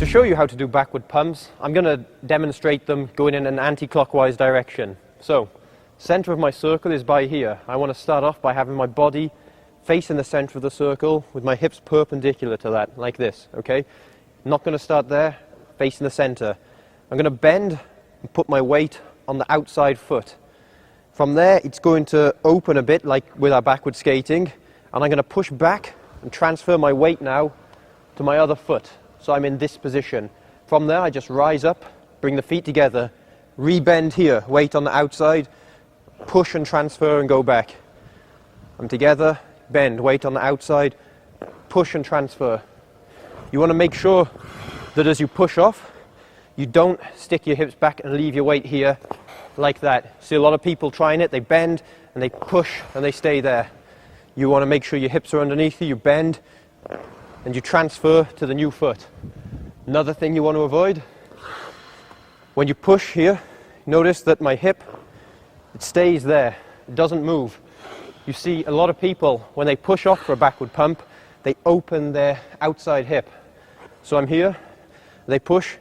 show you how to do backward pumps, I'm going to demonstrate them going in an anti-clockwise direction. So, center of my circle is by here. I want to start off by having my body facing the center of the circle with my hips perpendicular to that, like this, okay? Not going to start there, facing the center. I'm going to bend and put my weight on the outside foot. From there, it's going to open a bit, like with our backward skating, and I'm going to push back and transfer my weight now to my other foot. So I'm in this position. From there, I just rise up, bring the feet together, re-bend here, weight on the outside, push and transfer and go back. I'm together, bend, weight on the outside, push and transfer. You want to make sure that as you push off, you don't stick your hips back and leave your weight here like that. See a lot of people trying it, they bend and they push and they stay there. You want to make sure your hips are underneath you, you bend and you transfer to the new foot. Another thing you want to avoid, when you push here, notice that my hip, it stays there, it doesn't move. You see a lot of people, when they push off for a backward pump, they open their outside hip. So I'm here, they push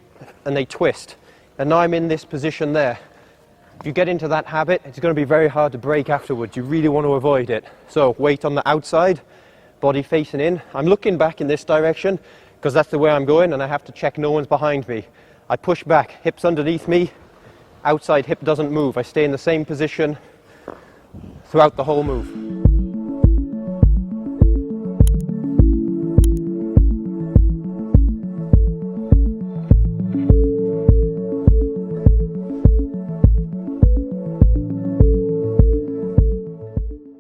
and they twist, and now I'm in this position there. If you get into that habit, it's going to be very hard to break afterwards. You really want to avoid it. So weight on the outside, body facing in. I'm looking back in this direction because that's the way I'm going, and I have to check no one's behind me. I push back, hips underneath me, outside hip doesn't move. I stay in the same position throughout the whole move.